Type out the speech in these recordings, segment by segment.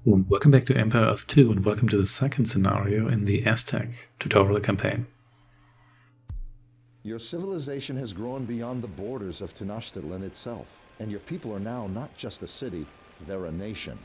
Welcome back to Empire Earth 2 and welcome to the second scenario in the Aztec tutorial campaign. Your civilization has grown beyond the borders of Tenochtitlan itself, and your people are now not just a city, they're a nation.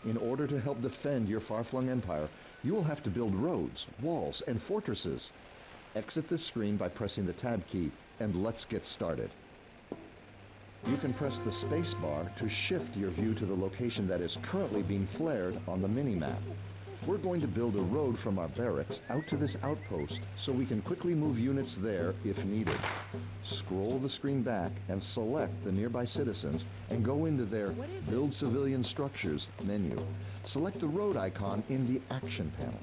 In order to help defend your far-flung empire, you will have to build roads, walls, and fortresses. Exit this screen by pressing the Tab key, and let's get started. You can press the space bar to shift your view to the location that is currently being flared on the mini-map. We're going to build a road from our barracks out to this outpost so we can quickly move units there if needed. Scroll the screen back and select the nearby citizens and go into their Build Civilian Structures menu. Select the road icon in the Action panel.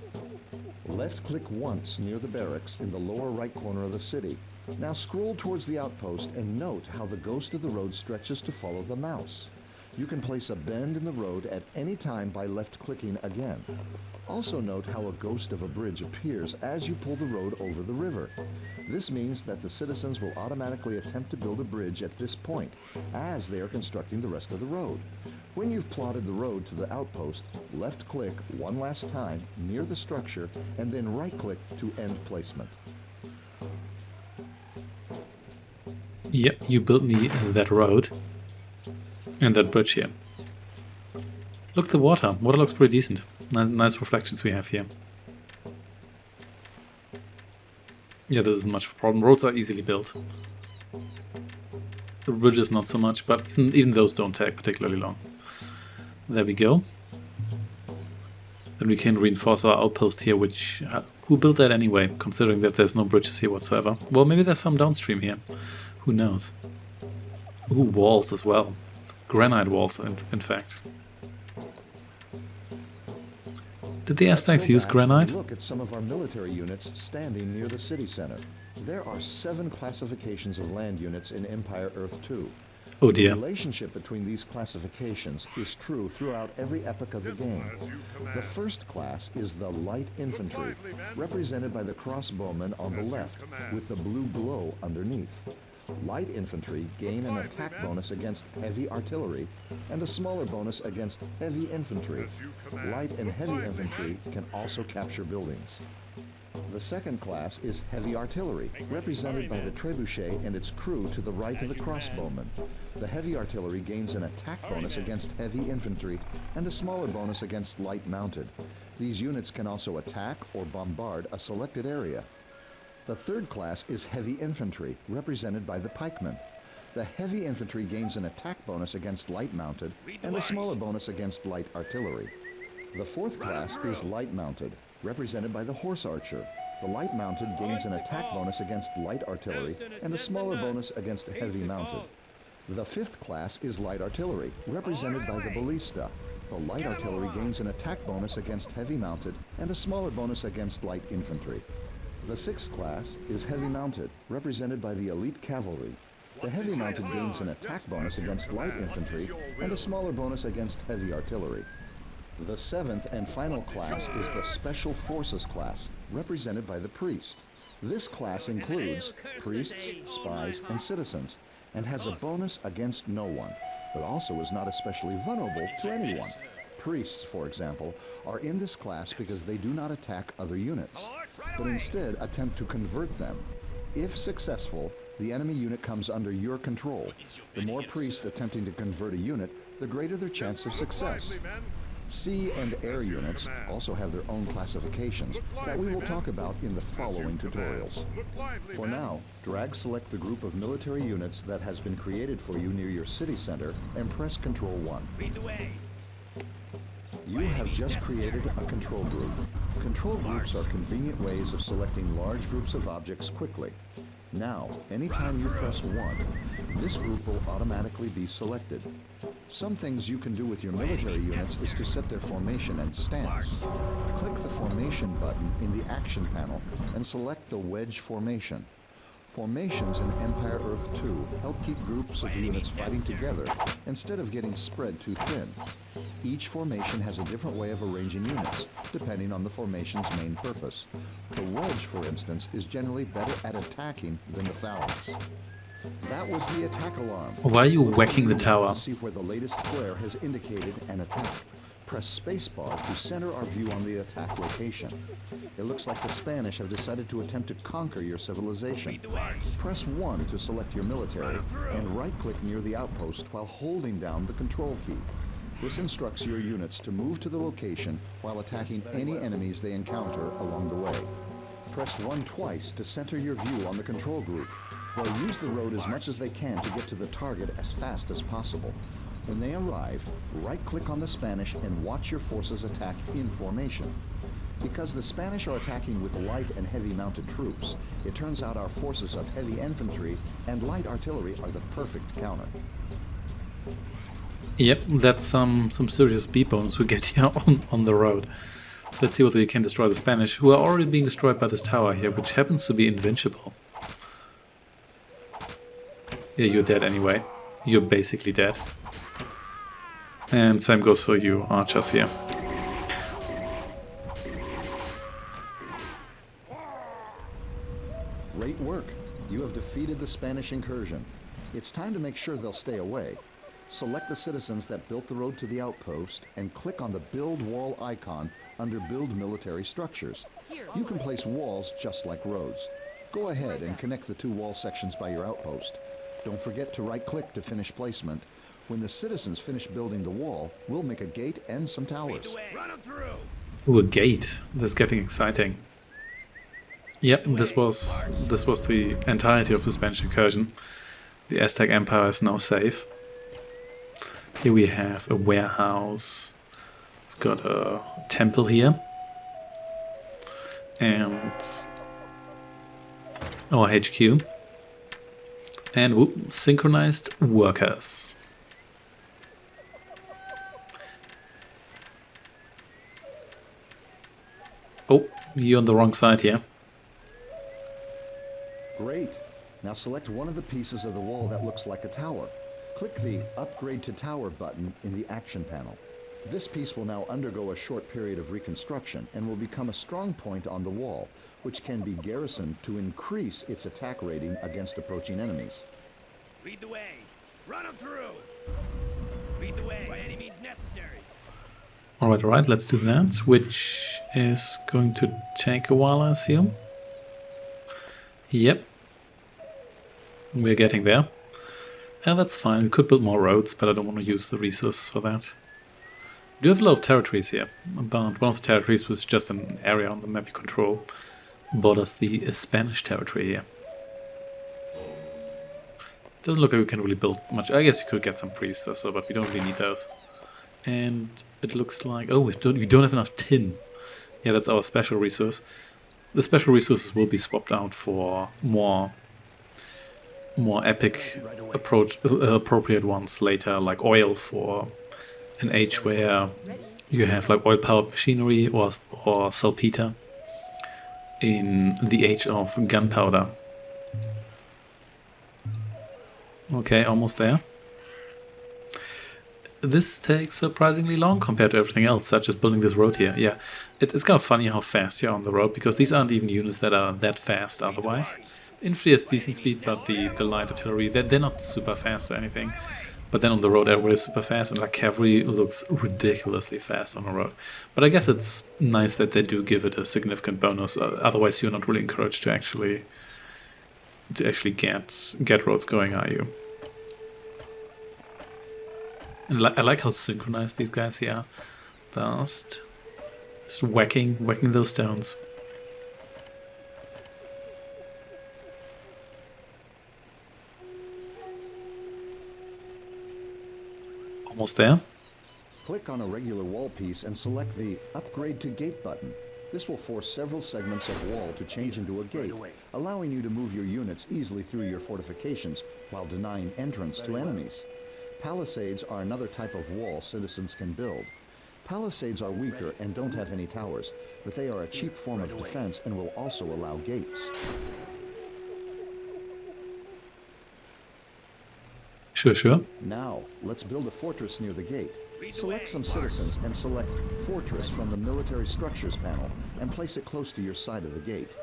Left-click once near the barracks in the lower right corner of the city. Now scroll towards the outpost and note how the ghost of the road stretches to follow the mouse. You can place a bend in the road at any time by left-clicking again. Also note how a ghost of a bridge appears as you pull the road over the river. This means that the citizens will automatically attempt to build a bridge at this point, as they are constructing the rest of the road. When you've plotted the road to the outpost, left-click one last time near the structure, and then right-click to end placement. Yep, you built me that road and that bridge here. Look at the water. Water looks pretty decent. Nice reflections we have here. Yeah, this isn't much of a problem. Roads are easily built. The bridges not so much, but even those don't take particularly long. There we go. Then we can reinforce our outpost here, which... who built that anyway, considering that there's no bridges here whatsoever? Well, maybe there's some downstream here. Who knows? Ooh, walls as well. Granite walls, in fact. Did the Aztecs use granite? Look at some of our military units standing near the city center. There are 7 classifications of land units in Empire Earth 2. Oh dear. The relationship between these classifications is true throughout every epoch of the game. The first class is the light infantry, represented by the crossbowmen on the left, with the blue glow underneath. Light infantry gain an attack bonus against heavy artillery and a smaller bonus against heavy infantry. Light and heavy infantry can also capture buildings. The second class is heavy artillery, represented by the trebuchet and its crew to the right of the crossbowmen. The heavy artillery gains an attack bonus against heavy infantry and a smaller bonus against light mounted. These units can also attack or bombard a selected area. The third class is heavy infantry, represented by the pikemen. The heavy infantry gains an attack bonus against light mounted and a smaller bonus against light artillery. The fourth class is light mounted, represented by the horse archer. The light mounted gains an attack bonus against light artillery and a smaller bonus against heavy mounted. The fifth class is light artillery, represented by the ballista. The light artillery gains an attack bonus against heavy mounted and a smaller bonus against light infantry. The sixth class is heavy mounted, represented by the elite cavalry. The heavy mounted gains an attack bonus against light infantry and a smaller bonus against heavy artillery. The seventh and final class is the Special Forces class, represented by the priest. This class includes priests, spies, and citizens, and has a bonus against no one, but also is not especially vulnerable to anyone. Priests, for example, are in this class because they do not attack other units, but instead attempt to convert them. If successful, the enemy unit comes under your control. The more priests attempting to convert a unit, the greater their chance of success. Sea and air units also have their own classifications that we will talk about in the following tutorials. For now, drag select the group of military units that has been created for you near your city center and press Ctrl 1. You have just created a control group. Control groups are convenient ways of selecting large groups of objects quickly. Now, anytime you press 1, this group will automatically be selected. Some things you can do with your military units is to set their formation and stance. Click the Formation button in the Action panel and select the Wedge Formation. Formations in Empire Earth 2 help keep groups of units fighting together instead of getting spread too thin. Each formation has a different way of arranging units, depending on the formation's main purpose. The wedge, for instance, is generally better at attacking than the phalanx. That was the attack alarm. Why are you whacking the tower? See where the latest flare has indicated an attack. Press spacebar to center our view on the attack location. It looks like the Spanish have decided to attempt to conquer your civilization. Press 1 to select your military and right-click near the outpost while holding down the control key. This instructs your units to move to the location while attacking any enemies they encounter along the way. Press 1 twice to center your view on the control group. They'll use the road as much as they can to get to the target as fast as possible. When they arrive, right-click on the Spanish and watch your forces attack in formation. Because the Spanish are attacking with light and heavy mounted troops, it turns out our forces of heavy infantry and light artillery are the perfect counter. Yep, that's some serious speed bonus we get here on the road. So let's see whether we can destroy the Spanish, who are already being destroyed by this tower here, which happens to be invincible. Yeah, you're dead anyway. You're basically dead. And same goes for you, archers here. Great work. You have defeated the Spanish incursion. It's time to make sure they'll stay away. Select the citizens that built the road to the outpost and click on the Build Wall icon under Build Military Structures. You can place walls just like roads. Go ahead and connect the 2 wall sections by your outpost. Don't forget to right-click to finish placement. When the citizens finish building the wall, we'll make a gate and some towers. Ooh, a gate. This is getting exciting. Yep, this was the entirety of the Spanish incursion. The Aztec Empire is now safe. Here we have a warehouse. We've got a temple here. And our HQ. And whoop, synchronized workers. Oh, you're on the wrong side here. Great. Now select one of the pieces of the wall that looks like a tower. Click the Upgrade to Tower button in the Action panel. This piece will now undergo a short period of reconstruction and will become a strong point on the wall, which can be garrisoned to increase its attack rating against approaching enemies. Lead the way. Run them through. Lead the way by any means necessary. Alright, let's do that, which is going to take a while, I assume. Yep. We're getting there. And that's fine, we could build more roads, but I don't want to use the resources for that. We do have a lot of territories here, but one of the territories was just an area on the map you control. Borders the Spanish territory here. Doesn't look like we can really build much. I guess we could get some priests or so, but we don't really need those. And it looks like... oh, we don't have enough tin. Yeah, that's our special resource. The special resources will be swapped out for more epic appropriate ones later, like oil for an age where you have like oil-powered machinery or salpeter in the age of gunpowder. Okay, almost there. This takes surprisingly long compared to everything else, such as building this road here. Yeah, it's kind of funny how fast you're on the road, because these aren't even units that are that fast otherwise. Infantry has decent speed, but the light artillery, they're not super fast or anything. But then on the road everybody is super fast, and like cavalry looks ridiculously fast on the road. But I guess it's nice that they do give it a significant bonus, otherwise you're not really encouraged to actually get roads going, are you? And I like how synchronized these guys here are. Just whacking those stones. Almost there. Click on a regular wall piece and select the Upgrade to Gate button. This will force several segments of wall to change into a gate, allowing you to move your units easily through your fortifications while denying entrance to enemies. Palisades are another type of wall citizens can build. Palisades are weaker and don't have any towers, but they are a cheap form of defense and will also allow gates. Sure. Now, let's build a fortress near the gate. Select some citizens and select Fortress from the Military Structures panel and place it close to your side of the gate.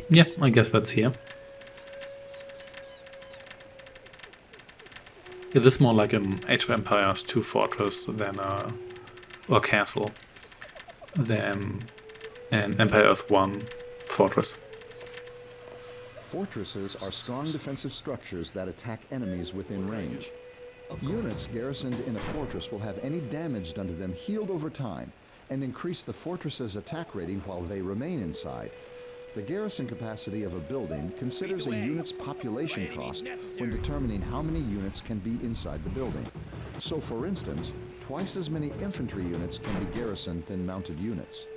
Yeah, I guess that's here. Yeah, this is more like an Age of Empires 2 fortress than or castle than an Empire Earth 1 fortress. Fortresses are strong defensive structures that attack enemies within range. Units garrisoned in a fortress will have any damage done to them healed over time and increase the fortress's attack rating while they remain inside. The garrison capacity of a building considers a unit's population cost when determining how many units can be inside the building. So, for instance, twice as many infantry units can be garrisoned than mounted units.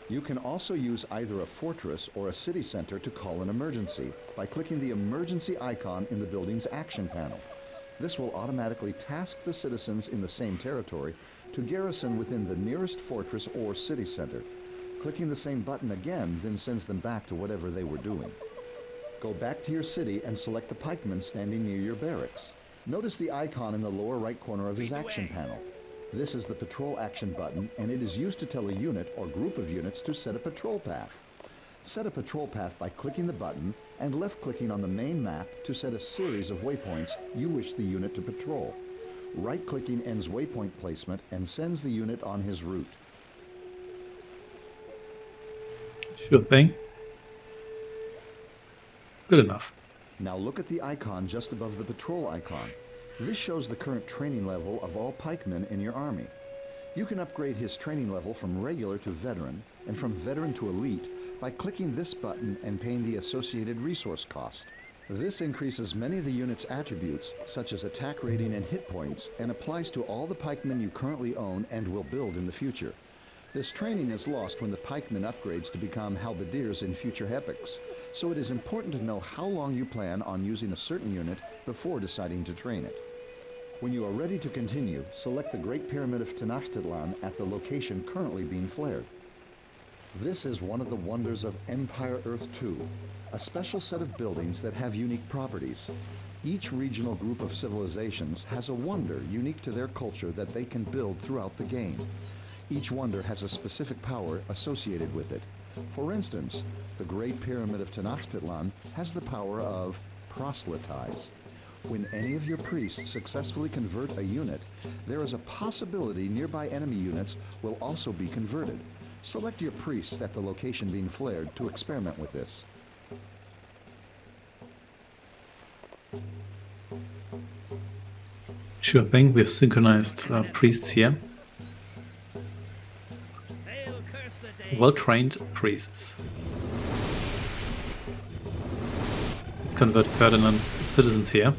You can also use either a fortress or a city center to call an emergency by clicking the emergency icon in the building's action panel. This will automatically task the citizens in the same territory to garrison within the nearest fortress or city center. Clicking the same button again then sends them back to whatever they were doing. Go back to your city and select the pikeman standing near your barracks. Notice the icon in the lower right corner of his action panel. This is the patrol action button, and it is used to tell a unit or group of units to set a patrol path. Set a patrol path by clicking the button and left-clicking on the main map to set a series of waypoints you wish the unit to patrol. Right-clicking ends waypoint placement and sends the unit on his route. Sure thing. Good enough. Now look at the icon just above the patrol icon. This shows the current training level of all pikemen in your army. You can upgrade his training level from regular to veteran, and from veteran to elite, by clicking this button and paying the associated resource cost. This increases many of the unit's attributes, such as attack rating and hit points, and applies to all the pikemen you currently own and will build in the future. This training is lost when the pikeman upgrades to become halberdiers in future epochs, so it is important to know how long you plan on using a certain unit before deciding to train it. When you are ready to continue, select the Great Pyramid of Tenochtitlan at the location currently being flared. This is one of the wonders of Empire Earth 2, a special set of buildings that have unique properties. Each regional group of civilizations has a wonder unique to their culture that they can build throughout the game. Each wonder has a specific power associated with it. For instance, the Great Pyramid of Tenochtitlan has the power of proselytize. When any of your priests successfully convert a unit, there is a possibility nearby enemy units will also be converted. Select your priests at the location being flared to experiment with this. Sure thing, we've synchronized priests here. Well-trained priests. Let's convert Ferdinand's citizens here.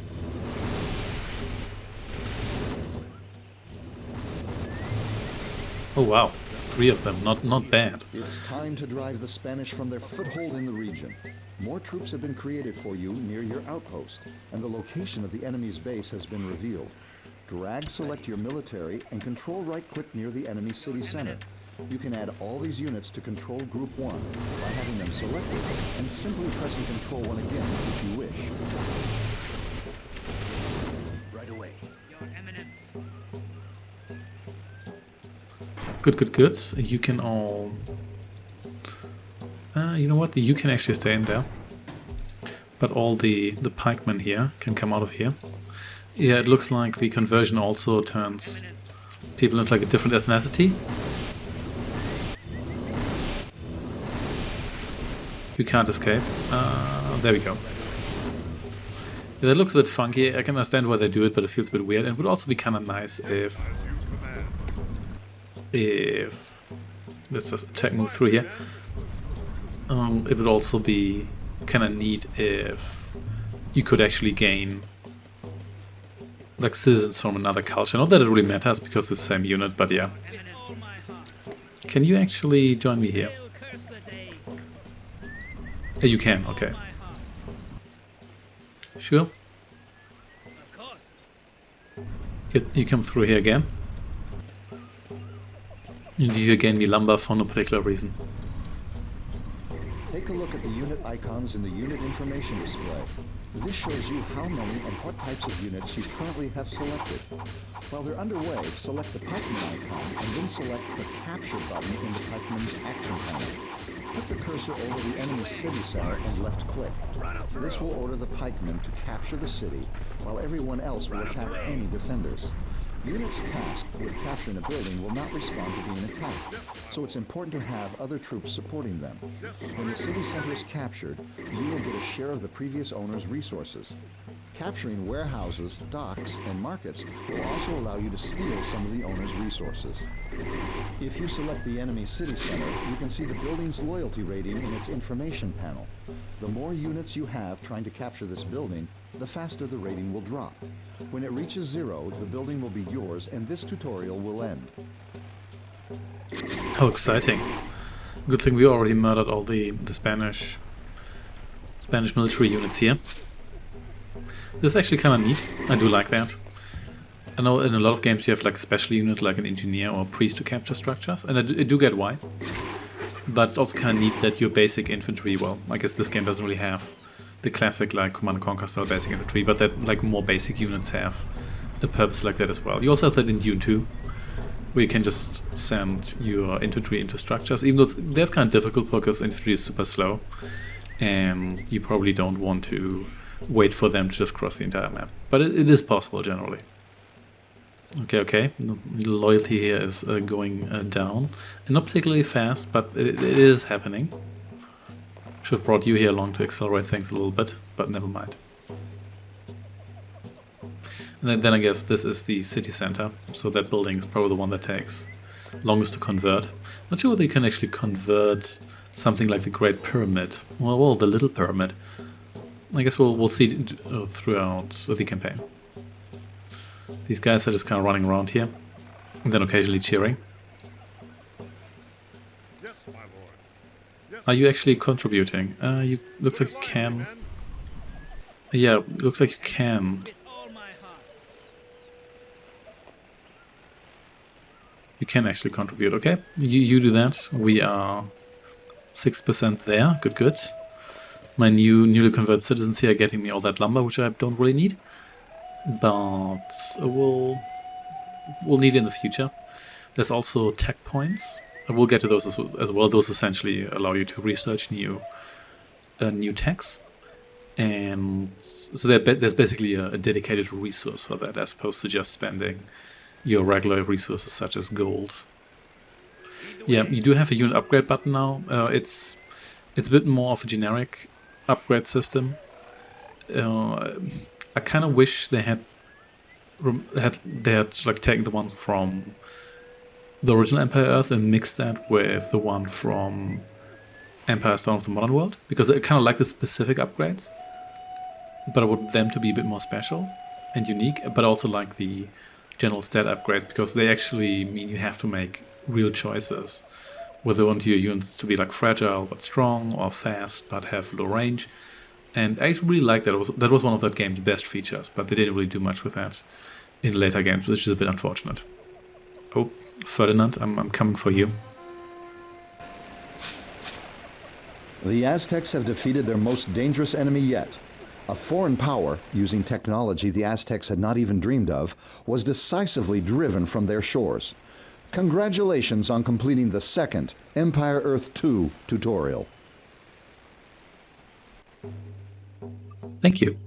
Oh wow, 3 of them, not bad. It's time to drive the Spanish from their foothold in the region. More troops have been created for you near your outpost, and the location of the enemy's base has been revealed. Drag select your military and control right-click near the enemy city center. You can add all these units to Control Group 1 by having them selected and simply pressing Control 1 again if you wish. Right away. Your Eminence. Good. You can all... you know what? You can actually stay in there. But all the pikemen here can come out of here. Yeah, it looks like the conversion also turns people into like a different ethnicity. You can't escape. There we go. Yeah, that looks a bit funky. I can understand why they do it, but it feels a bit weird. And it would also be kind of nice if let's just attack move through here. It would also be kind of neat if you could actually gain like citizens from another culture. Not that it really matters because it's the same unit, but yeah. Can you actually join me here? You can, okay. Sure. You come through here again. And you gain me lumber for no particular reason. Take a look at the unit icons in the unit information display. This shows you how many and what types of units you currently have selected. While they're underway, select the pikeman icon and then select the capture button in the pikeman's action panel. Put the cursor over the enemy city center and left-click. This will order the pikemen to capture the city, while everyone else will attack any defenders. Units tasked with capturing a building will not respond to being attacked, so it's important to have other troops supporting them. When the city center is captured, you will get a share of the previous owner's resources. Capturing warehouses, docks, and markets will also allow you to steal some of the owner's resources. If you select the enemy city center, you can see the building's loyalty rating in its information panel. The more units you have trying to capture this building, the faster the rating will drop. When it reaches 0, the building will be yours and this tutorial will end. How exciting. Good thing we already murdered all the Spanish military units here. This is actually kind of neat. I do like that. I know in a lot of games you have like a special unit like an engineer or a priest to capture structures, and I do get why. But it's also kind of neat that your basic infantry, well, I guess this game doesn't really have the classic like Command & Conquer style basic infantry, but that like more basic units have a purpose like that as well. You also have that in Dune 2, where you can just send your infantry into structures, even though that's kind of difficult because infantry is super slow, and you probably don't want to wait for them to just cross the entire map. But it is possible generally. Okay. The loyalty here is going down. And not particularly fast, but it is happening. Should have brought you here along to accelerate things a little bit, but never mind. And then I guess this is the city center, so that building is probably the one that takes longest to convert. Not sure whether you can actually convert something like the Great Pyramid. Well, the Little Pyramid. I guess we'll see throughout the campaign. These guys are just kind of running around here, and then occasionally cheering. Yes, my lord. Yes, Are you actually contributing? You looks like you can. Yeah, looks like you can. With all my heart. You can actually contribute. Okay, you do that. We are 6% there. Good. My newly converted citizens here are getting me all that lumber, which I don't really need. But we'll need it in the future. There's also tech points. We'll get to those as well. Those essentially allow you to research new techs. And so there's basically a dedicated resource for that, as opposed to just spending your regular resources such as gold. Yeah, you do have a unit upgrade button now. It's a bit more of a generic upgrade system. I kind of wish they had like taken the one from the original Empire Earth and mixed that with the one from Empire Stone of the Modern World, because I kind of like the specific upgrades, but I want them to be a bit more special and unique, but I also like the general stat upgrades because they actually mean you have to make real choices, whether you want your units to be like fragile but strong, or fast but have low range. And I actually really like that. That was one of that game's best features, but they didn't really do much with that in later games, which is a bit unfortunate. Oh, Ferdinand, I'm coming for you. The Aztecs have defeated their most dangerous enemy yet. A foreign power, using technology the Aztecs had not even dreamed of, was decisively driven from their shores. Congratulations on completing the second Empire Earth 2 tutorial. Thank you.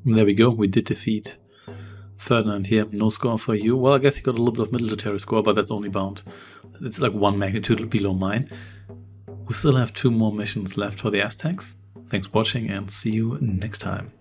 There we go, we did defeat Ferdinand here. No score for you. Well, I guess you got a little bit of military score, but that's only bound. It's like 1 magnitude below mine. We still have 2 more missions left for the Aztecs. Thanks for watching and see you next time.